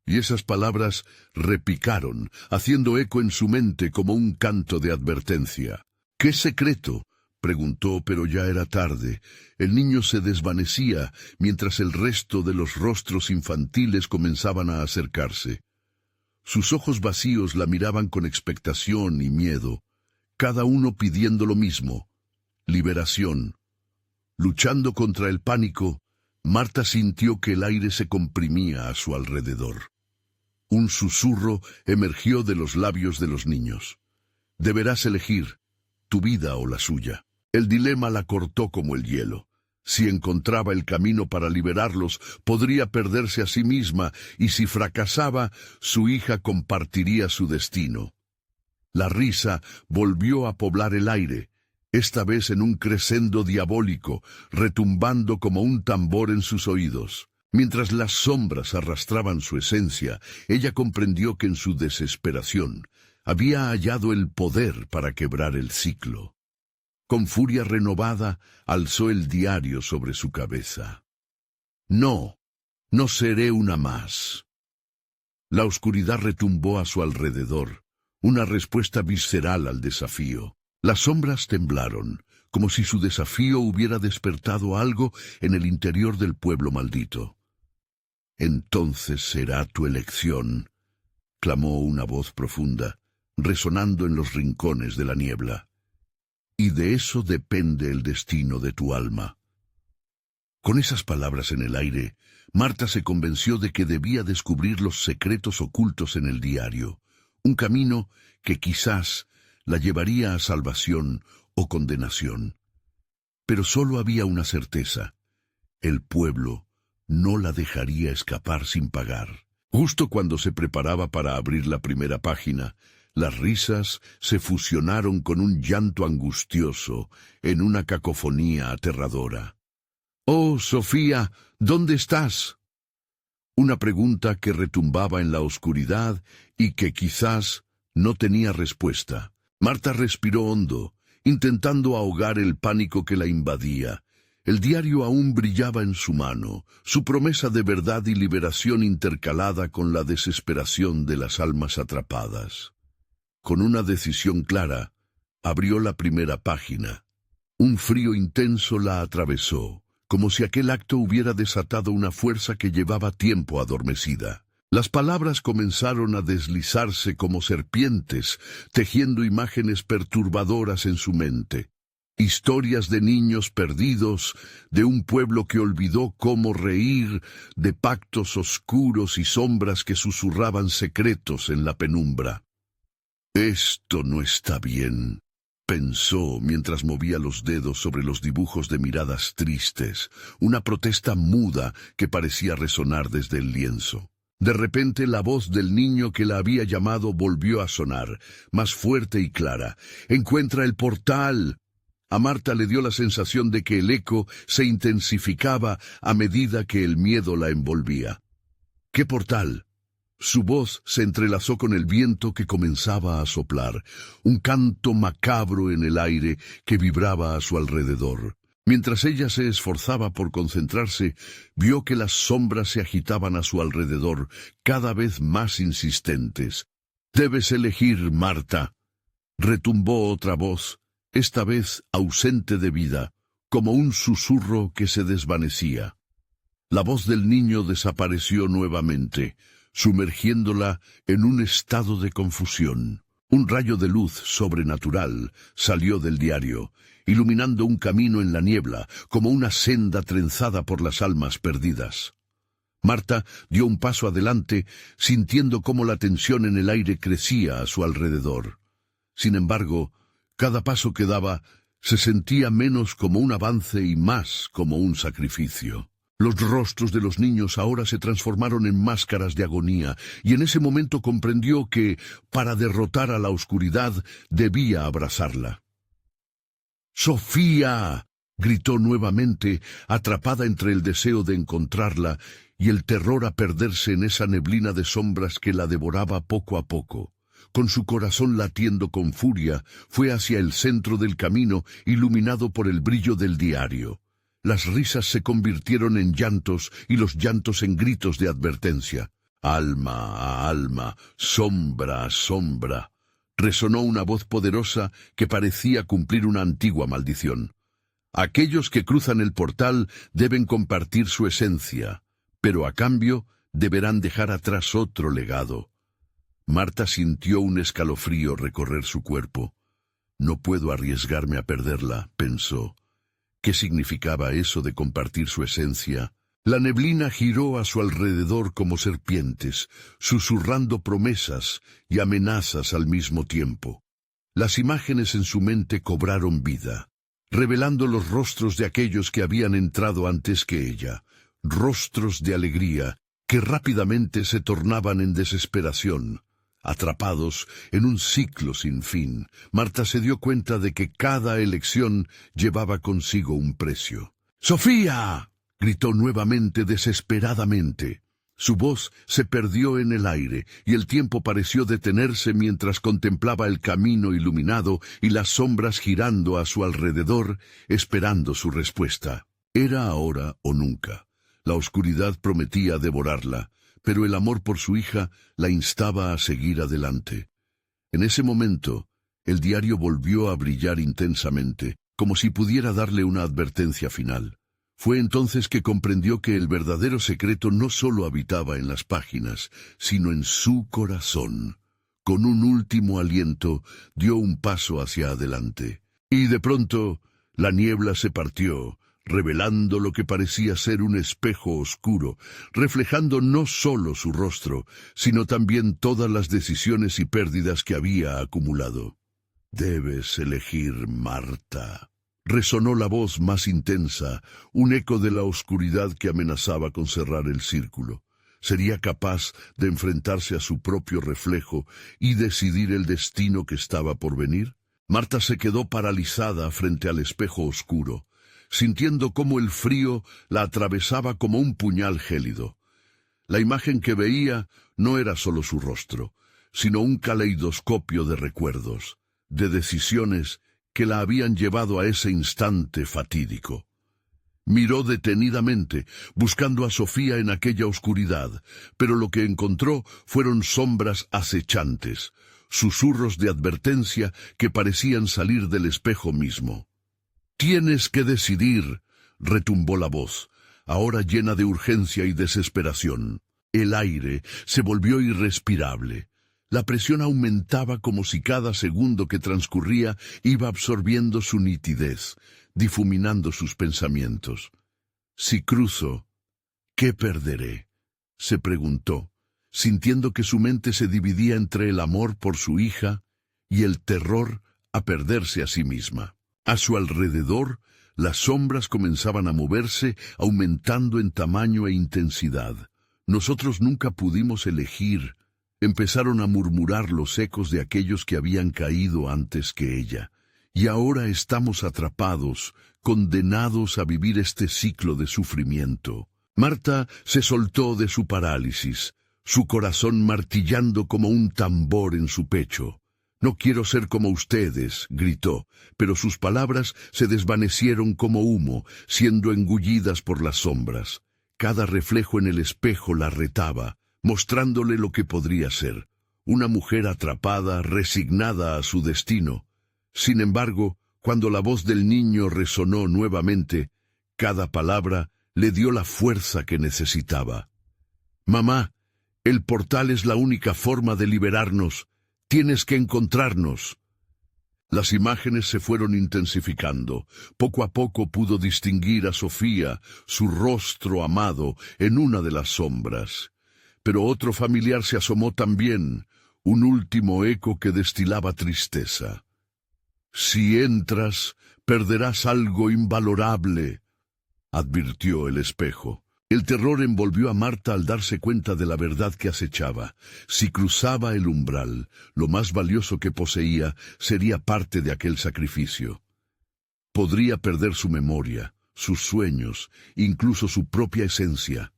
Y esas palabras repicaron, haciendo eco en su mente como un canto de advertencia. «¿Qué secreto?», preguntó, pero ya era tarde. El niño se desvanecía, mientras el resto de los rostros infantiles comenzaban a acercarse. Sus ojos vacíos la miraban con expectación y miedo, cada uno pidiendo lo mismo: liberación. Luchando contra el pánico, Marta sintió que el aire se comprimía a su alrededor. Un susurro emergió de los labios de los niños. «Deberás elegir, tu vida o la suya». El dilema la cortó como el hielo. Si encontraba el camino para liberarlos, podría perderse a sí misma, y si fracasaba, su hija compartiría su destino. La risa volvió a poblar el aire, esta vez en un crescendo diabólico, retumbando como un tambor en sus oídos. Mientras las sombras arrastraban su esencia, ella comprendió que en su desesperación había hallado el poder para quebrar el ciclo. Con furia renovada, alzó el diario sobre su cabeza. «No, no seré una más». La oscuridad retumbó a su alrededor, una respuesta visceral al desafío. Las sombras temblaron, como si su desafío hubiera despertado algo en el interior del pueblo maldito. «Entonces será tu elección», clamó una voz profunda, resonando en los rincones de la niebla. «Y de eso depende el destino de tu alma». Con esas palabras en el aire, Marta se convenció de que debía descubrir los secretos ocultos en el diario, un camino que quizás la llevaría a salvación o condenación. Pero solo había una certeza: el pueblo no la dejaría escapar sin pagar. Justo cuando se preparaba para abrir la primera página, las risas se fusionaron con un llanto angustioso en una cacofonía aterradora. «Oh, Sofía, ¿dónde estás?». Una pregunta que retumbaba en la oscuridad y que quizás no tenía respuesta. Marta respiró hondo, intentando ahogar el pánico que la invadía. El diario aún brillaba en su mano, su promesa de verdad y liberación intercalada con la desesperación de las almas atrapadas. Con una decisión clara, abrió la primera página. Un frío intenso la atravesó, como si aquel acto hubiera desatado una fuerza que llevaba tiempo adormecida. Las palabras comenzaron a deslizarse como serpientes, tejiendo imágenes perturbadoras en su mente. Historias de niños perdidos, de un pueblo que olvidó cómo reír, de pactos oscuros y sombras que susurraban secretos en la penumbra. «Esto no está bien», pensó mientras movía los dedos sobre los dibujos de miradas tristes, una protesta muda que parecía resonar desde el lienzo. De repente la voz del niño que la había llamado volvió a sonar, más fuerte y clara. «¡Encuentra el portal!». A Marta le dio la sensación de que el eco se intensificaba a medida que el miedo la envolvía. «¿Qué portal?». Su voz se entrelazó con el viento que comenzaba a soplar, un canto macabro en el aire que vibraba a su alrededor. Mientras ella se esforzaba por concentrarse, vio que las sombras se agitaban a su alrededor, cada vez más insistentes. «Debes elegir, Marta», retumbó otra voz, esta vez ausente de vida, como un susurro que se desvanecía. La voz del niño desapareció nuevamente, sumergiéndola en un estado de confusión. Un rayo de luz sobrenatural salió del diario, iluminando un camino en la niebla, como una senda trenzada por las almas perdidas. Marta dio un paso adelante, sintiendo cómo la tensión en el aire crecía a su alrededor. Sin embargo, cada paso que daba se sentía menos como un avance y más como un sacrificio. Los rostros de los niños ahora se transformaron en máscaras de agonía, y en ese momento comprendió que, para derrotar a la oscuridad, debía abrazarla. ¡Sofía!, gritó nuevamente, atrapada entre el deseo de encontrarla y el terror a perderse en esa neblina de sombras que la devoraba poco a poco. Con su corazón latiendo con furia, fue hacia el centro del camino, iluminado por el brillo del diario. Las risas se convirtieron en llantos y los llantos en gritos de advertencia. Alma a alma, sombra a sombra. Resonó una voz poderosa que parecía cumplir una antigua maldición. Aquellos que cruzan el portal deben compartir su esencia, pero a cambio deberán dejar atrás otro legado. Marta sintió un escalofrío recorrer su cuerpo. No puedo arriesgarme a perderla, pensó. ¿Qué significaba eso de compartir su esencia? La neblina giró a su alrededor como serpientes, susurrando promesas y amenazas al mismo tiempo. Las imágenes en su mente cobraron vida, revelando los rostros de aquellos que habían entrado antes que ella, rostros de alegría que rápidamente se tornaban en desesperación. Atrapados en un ciclo sin fin, Marta se dio cuenta de que cada elección llevaba consigo un precio. ¡Sofía!, gritó nuevamente desesperadamente. Su voz se perdió en el aire y el tiempo pareció detenerse mientras contemplaba el camino iluminado y las sombras girando a su alrededor, esperando su respuesta. Era ahora o nunca. La oscuridad prometía devorarla, pero el amor por su hija la instaba a seguir adelante. En ese momento, el diario volvió a brillar intensamente, como si pudiera darle una advertencia final. Fue entonces que comprendió que el verdadero secreto no solo habitaba en las páginas, sino en su corazón. Con un último aliento, dio un paso hacia adelante. Y de pronto, la niebla se partió, revelando lo que parecía ser un espejo oscuro, reflejando no solo su rostro, sino también todas las decisiones y pérdidas que había acumulado. «Debes elegir, Marta», resonó la voz más intensa, un eco de la oscuridad que amenazaba con cerrar el círculo. ¿Sería capaz de enfrentarse a su propio reflejo y decidir el destino que estaba por venir? Marta se quedó paralizada frente al espejo oscuro, sintiendo cómo el frío la atravesaba como un puñal gélido. La imagen que veía no era solo su rostro, sino un caleidoscopio de recuerdos, de decisiones que la habían llevado a ese instante fatídico. Miró detenidamente, buscando a Sofía en aquella oscuridad, pero lo que encontró fueron sombras acechantes, susurros de advertencia que parecían salir del espejo mismo. «Tienes que decidir», retumbó la voz, ahora llena de urgencia y desesperación. El aire se volvió irrespirable. La presión aumentaba como si cada segundo que transcurría iba absorbiendo su nitidez, difuminando sus pensamientos. «Si cruzo, ¿qué perderé?», se preguntó, sintiendo que su mente se dividía entre el amor por su hija y el terror a perderse a sí misma. A su alrededor, las sombras comenzaban a moverse, aumentando en tamaño e intensidad. «Nosotros nunca pudimos elegir», empezaron a murmurar los ecos de aquellos que habían caído antes que ella. «Y ahora estamos atrapados, condenados a vivir este ciclo de sufrimiento». Marta se soltó de su parálisis, su corazón martillando como un tambor en su pecho. «No quiero ser como ustedes», gritó, pero sus palabras se desvanecieron como humo, siendo engullidas por las sombras. Cada reflejo en el espejo la retaba, mostrándole lo que podría ser, una mujer atrapada, resignada a su destino. Sin embargo, cuando la voz del niño resonó nuevamente, cada palabra le dio la fuerza que necesitaba. «Mamá, el portal es la única forma de liberarnos. Tienes que encontrarnos». Las imágenes se fueron intensificando. Poco a poco pudo distinguir a Sofía, su rostro amado, en una de las sombras. Pero otro familiar se asomó también, un último eco que destilaba tristeza. «Si entras, perderás algo invalorable», advirtió el espejo. El terror envolvió a Marta al darse cuenta de la verdad que acechaba. Si cruzaba el umbral, lo más valioso que poseía sería parte de aquel sacrificio. Podría perder su memoria, sus sueños, incluso su propia esencia.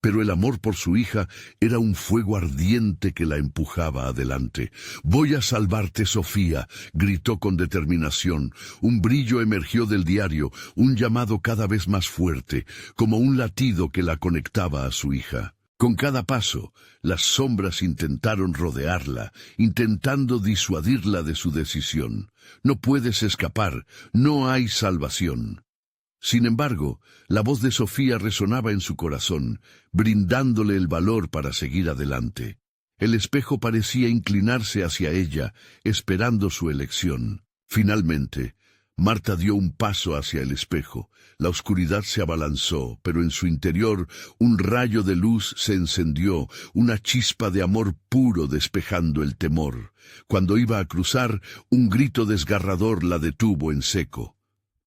Pero el amor por su hija era un fuego ardiente que la empujaba adelante. «Voy a salvarte, Sofía», gritó con determinación. Un brillo emergió del diario, un llamado cada vez más fuerte, como un latido que la conectaba a su hija. Con cada paso, las sombras intentaron rodearla, intentando disuadirla de su decisión. «No puedes escapar, no hay salvación». Sin embargo, la voz de Sofía resonaba en su corazón, brindándole el valor para seguir adelante. El espejo parecía inclinarse hacia ella, esperando su elección. Finalmente, Marta dio un paso hacia el espejo. La oscuridad se abalanzó, pero en su interior un rayo de luz se encendió, una chispa de amor puro despejando el temor. Cuando iba a cruzar, un grito desgarrador la detuvo en seco.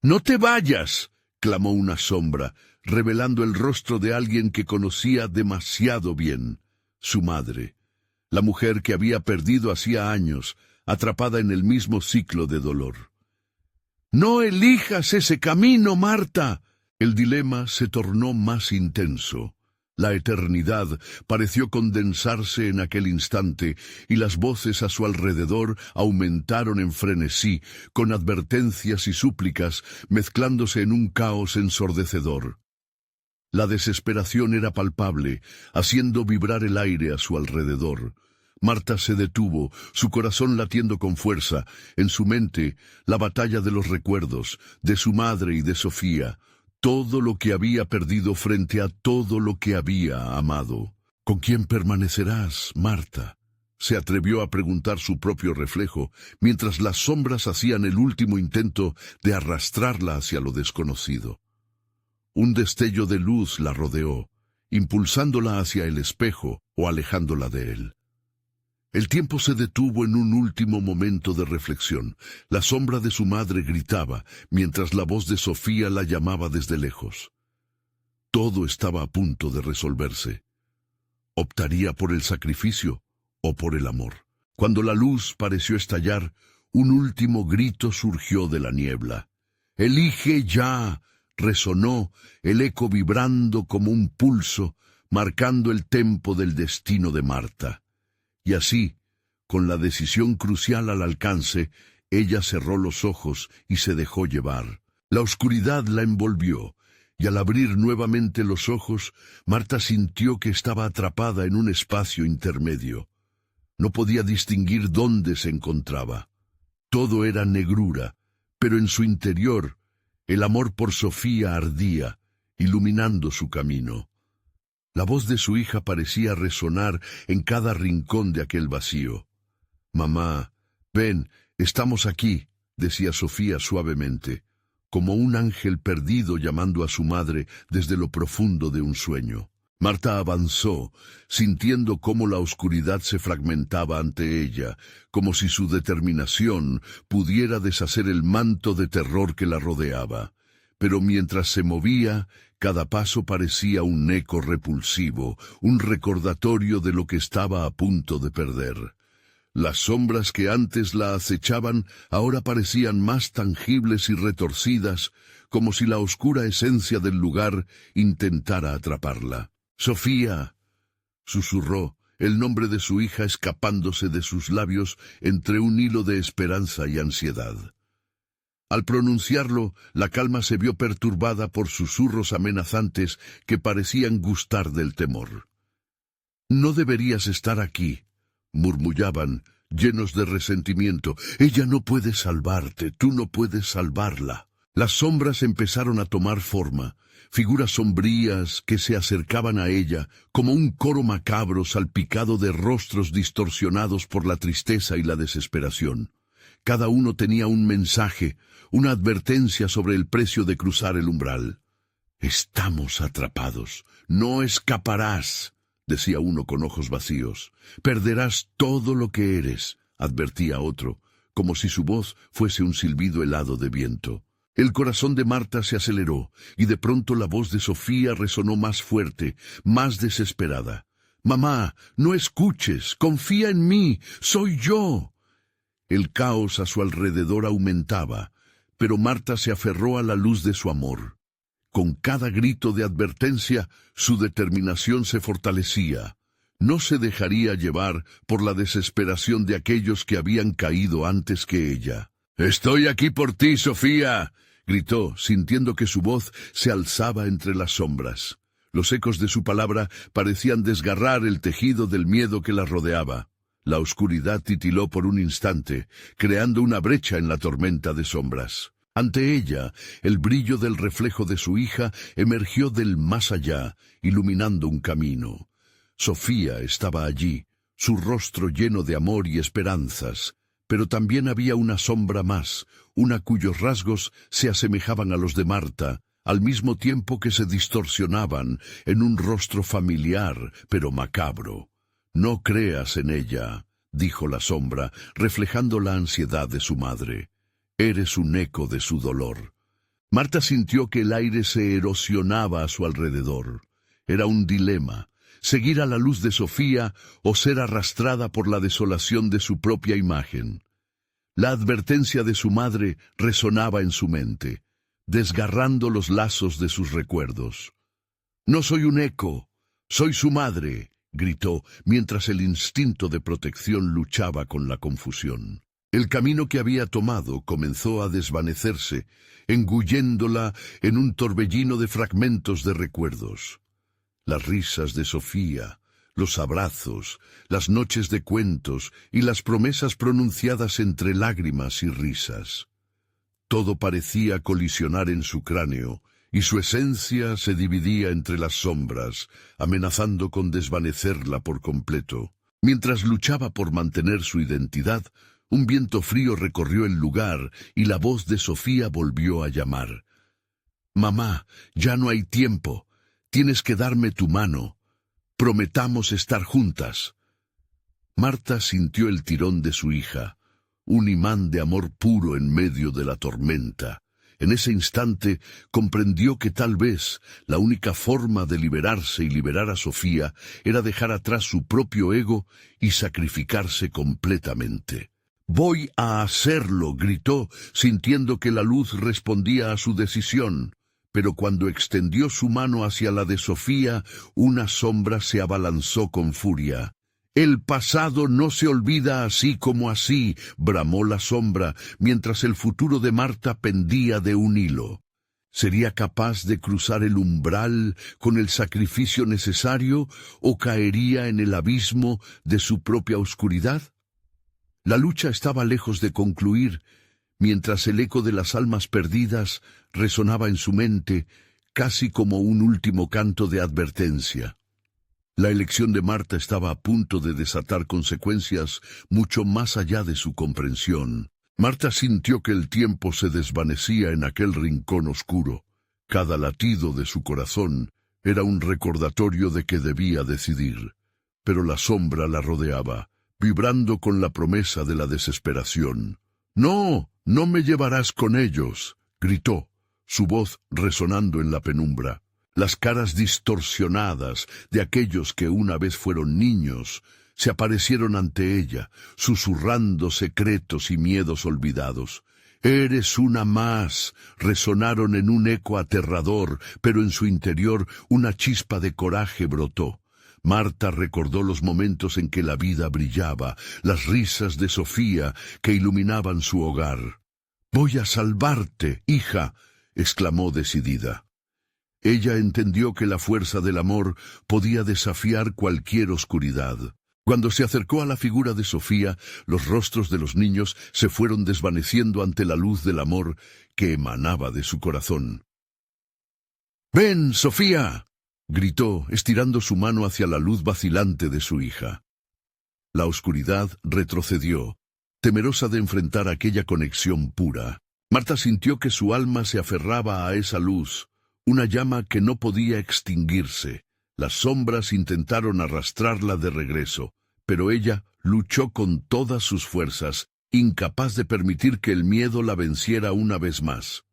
«¡No te vayas!», clamó una sombra, revelando el rostro de alguien que conocía demasiado bien, su madre, la mujer que había perdido hacía años, atrapada en el mismo ciclo de dolor. «¡No elijas ese camino, Marta!». El dilema se tornó más intenso. La eternidad pareció condensarse en aquel instante, y las voces a su alrededor aumentaron en frenesí, con advertencias y súplicas, mezclándose en un caos ensordecedor. La desesperación era palpable, haciendo vibrar el aire a su alrededor. Marta se detuvo, su corazón latiendo con fuerza. En su mente, la batalla de los recuerdos, de su madre y de Sofía. Todo lo que había perdido frente a todo lo que había amado. «¿Con quién permanecerás, Marta?», se atrevió a preguntar su propio reflejo, mientras las sombras hacían el último intento de arrastrarla hacia lo desconocido. Un destello de luz la rodeó, impulsándola hacia el espejo o alejándola de él. El tiempo se detuvo en un último momento de reflexión. La sombra de su madre gritaba, mientras la voz de Sofía la llamaba desde lejos. Todo estaba a punto de resolverse. ¿Optaría por el sacrificio o por el amor? Cuando la luz pareció estallar, un último grito surgió de la niebla. «¡Elige ya!», resonó, el eco vibrando como un pulso, marcando el tempo del destino de Marta. Y así, con la decisión crucial al alcance, ella cerró los ojos y se dejó llevar. La oscuridad la envolvió, y al abrir nuevamente los ojos, Marta sintió que estaba atrapada en un espacio intermedio. No podía distinguir dónde se encontraba. Todo era negrura, pero en su interior, el amor por Sofía ardía, iluminando su camino. La voz de su hija parecía resonar en cada rincón de aquel vacío. «Mamá, ven, estamos aquí», decía Sofía suavemente, como un ángel perdido llamando a su madre desde lo profundo de un sueño. Marta avanzó, sintiendo cómo la oscuridad se fragmentaba ante ella, como si su determinación pudiera deshacer el manto de terror que la rodeaba. Pero mientras se movía, cada paso parecía un eco repulsivo, un recordatorio de lo que estaba a punto de perder. Las sombras que antes la acechaban ahora parecían más tangibles y retorcidas, como si la oscura esencia del lugar intentara atraparla. «Sofía», susurró, el nombre de su hija escapándose de sus labios entre un hilo de esperanza y ansiedad. Al pronunciarlo, la calma se vio perturbada por susurros amenazantes que parecían gustar del temor. «No deberías estar aquí», murmullaban, llenos de resentimiento. «Ella no puede salvarte, tú no puedes salvarla». Las sombras empezaron a tomar forma, figuras sombrías que se acercaban a ella, como un coro macabro salpicado de rostros distorsionados por la tristeza y la desesperación. Cada uno tenía un mensaje, una advertencia sobre el precio de cruzar el umbral. «Estamos atrapados, no escaparás», decía uno con ojos vacíos. «Perderás todo lo que eres», advertía otro, como si su voz fuese un silbido helado de viento. El corazón de Marta se aceleró, y de pronto la voz de Sofía resonó más fuerte, más desesperada. «Mamá, no escuches, confía en mí, soy yo». El caos a su alrededor aumentaba, pero Marta se aferró a la luz de su amor. Con cada grito de advertencia, su determinación se fortalecía. No se dejaría llevar por la desesperación de aquellos que habían caído antes que ella. «Estoy aquí por ti, Sofía», gritó, sintiendo que su voz se alzaba entre las sombras. Los ecos de su palabra parecían desgarrar el tejido del miedo que la rodeaba. La oscuridad titiló por un instante, creando una brecha en la tormenta de sombras. Ante ella, el brillo del reflejo de su hija emergió del más allá, iluminando un camino. Sofía estaba allí, su rostro lleno de amor y esperanzas, pero también había una sombra más, una cuyos rasgos se asemejaban a los de Marta, al mismo tiempo que se distorsionaban en un rostro familiar, pero macabro. «No creas en ella», dijo la sombra, reflejando la ansiedad de su madre. «Eres un eco de su dolor». Marta sintió que el aire se erosionaba a su alrededor. Era un dilema: seguir a la luz de Sofía o ser arrastrada por la desolación de su propia imagen. La advertencia de su madre resonaba en su mente, desgarrando los lazos de sus recuerdos. «No soy un eco, soy su madre», gritó, mientras el instinto de protección luchaba con la confusión. El camino que había tomado comenzó a desvanecerse, engulléndola en un torbellino de fragmentos de recuerdos. Las risas de Sofía, los abrazos, las noches de cuentos y las promesas pronunciadas entre lágrimas y risas. Todo parecía colisionar en su cráneo, y su esencia se dividía entre las sombras, amenazando con desvanecerla por completo. Mientras luchaba por mantener su identidad, un viento frío recorrió el lugar y la voz de Sofía volvió a llamar. «Mamá, ya no hay tiempo. Tienes que darme tu mano. Prometamos estar juntas». Marta sintió el tirón de su hija, un imán de amor puro en medio de la tormenta. En ese instante comprendió que tal vez la única forma de liberarse y liberar a Sofía era dejar atrás su propio ego y sacrificarse completamente. «Voy a hacerlo», gritó, sintiendo que la luz respondía a su decisión. Pero cuando extendió su mano hacia la de Sofía, una sombra se abalanzó con furia. «El pasado no se olvida así como así», bramó la sombra, mientras el futuro de Marta pendía de un hilo. ¿Sería capaz de cruzar el umbral con el sacrificio necesario o caería en el abismo de su propia oscuridad? La lucha estaba lejos de concluir, mientras el eco de las almas perdidas resonaba en su mente, casi como un último canto de advertencia. La elección de Marta estaba a punto de desatar consecuencias mucho más allá de su comprensión. Marta sintió que el tiempo se desvanecía en aquel rincón oscuro. Cada latido de su corazón era un recordatorio de que debía decidir. Pero la sombra la rodeaba, vibrando con la promesa de la desesperación. «No, no me llevarás con ellos», gritó, su voz resonando en la penumbra. Las caras distorsionadas de aquellos que una vez fueron niños se aparecieron ante ella, susurrando secretos y miedos olvidados. «Eres una más», resonaron en un eco aterrador, pero en su interior una chispa de coraje brotó. Marta recordó los momentos en que la vida brillaba, las risas de Sofía que iluminaban su hogar. «Voy a salvarte, hija», exclamó decidida. Ella entendió que la fuerza del amor podía desafiar cualquier oscuridad. Cuando se acercó a la figura de Sofía, los rostros de los niños se fueron desvaneciendo ante la luz del amor que emanaba de su corazón. «¡Ven, Sofía!», gritó, estirando su mano hacia la luz vacilante de su hija. La oscuridad retrocedió, temerosa de enfrentar aquella conexión pura. Marta sintió que su alma se aferraba a esa luz, una llama que no podía extinguirse. Las sombras intentaron arrastrarla de regreso, pero ella luchó con todas sus fuerzas, incapaz de permitir que el miedo la venciera una vez más.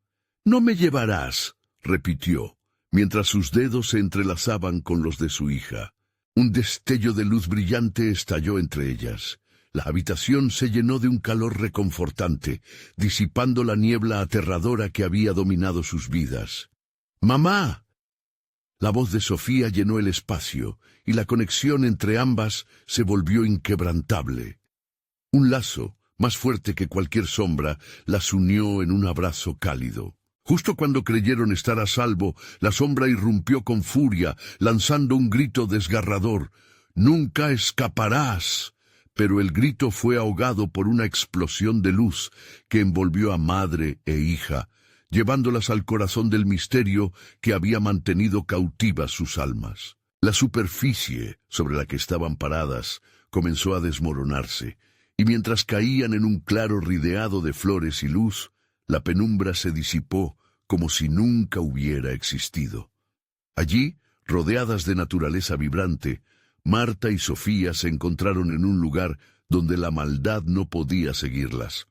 «No me llevarás», repitió, mientras sus dedos se entrelazaban con los de su hija. Un destello de luz brillante estalló entre ellas. La habitación se llenó de un calor reconfortante, disipando la niebla aterradora que había dominado sus vidas. «¡Mamá!». La voz de Sofía llenó el espacio, y la conexión entre ambas se volvió inquebrantable. Un lazo, más fuerte que cualquier sombra, las unió en un abrazo cálido. Justo cuando creyeron estar a salvo, la sombra irrumpió con furia, lanzando un grito desgarrador. «¡Nunca escaparás!». Pero el grito fue ahogado por una explosión de luz que envolvió a madre e hija, llevándolas al corazón del misterio que había mantenido cautivas sus almas. La superficie sobre la que estaban paradas comenzó a desmoronarse, y mientras caían en un claro rideado de flores y luz, la penumbra se disipó como si nunca hubiera existido. Allí, rodeadas de naturaleza vibrante, Marta y Sofía se encontraron en un lugar donde la maldad no podía seguirlas.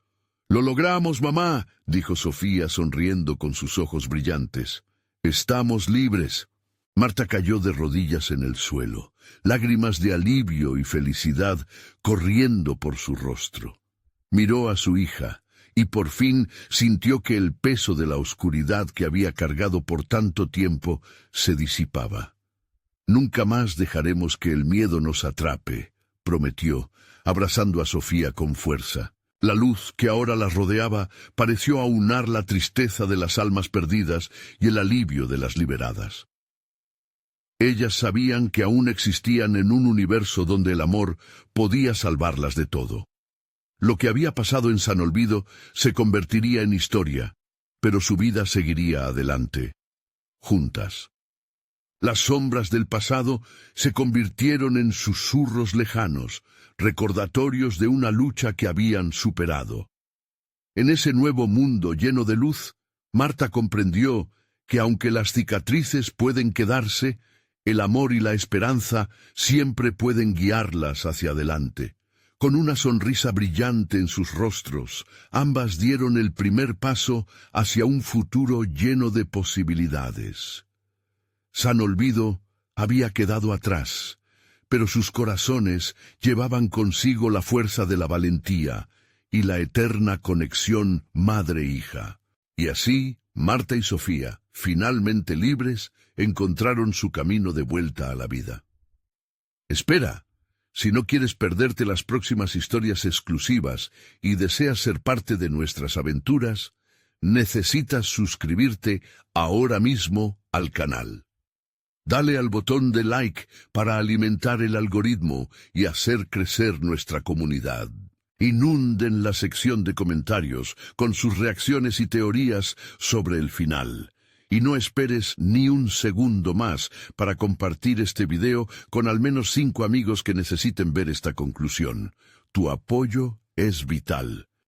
«¡Lo logramos, mamá!», dijo Sofía sonriendo con sus ojos brillantes. «¡Estamos libres!». Marta cayó de rodillas en el suelo, lágrimas de alivio y felicidad corriendo por su rostro. Miró a su hija, y por fin sintió que el peso de la oscuridad que había cargado por tanto tiempo se disipaba. «Nunca más dejaremos que el miedo nos atrape», prometió, abrazando a Sofía con fuerza. La luz que ahora las rodeaba pareció aunar la tristeza de las almas perdidas y el alivio de las liberadas. Ellas sabían que aún existían en un universo donde el amor podía salvarlas de todo. Lo que había pasado en San Olvido se convertiría en historia, pero su vida seguiría adelante, juntas. Las sombras del pasado se convirtieron en susurros lejanos, recordatorios de una lucha que habían superado. En ese nuevo mundo lleno de luz, Marta comprendió que aunque las cicatrices pueden quedarse, el amor y la esperanza siempre pueden guiarlas hacia adelante. Con una sonrisa brillante en sus rostros, ambas dieron el primer paso hacia un futuro lleno de posibilidades. San Olvido había quedado atrás, pero sus corazones llevaban consigo la fuerza de la valentía y la eterna conexión madre-hija. Y así, Marta y Sofía, finalmente libres, encontraron su camino de vuelta a la vida. Espera, si no quieres perderte las próximas historias exclusivas y deseas ser parte de nuestras aventuras, necesitas suscribirte ahora mismo al canal. Dale al botón de like para alimentar el algoritmo y hacer crecer nuestra comunidad. Inunden la sección de comentarios con sus reacciones y teorías sobre el final. Y no esperes ni un segundo más para compartir este video con al menos 5 amigos que necesiten ver esta conclusión. Tu apoyo es vital.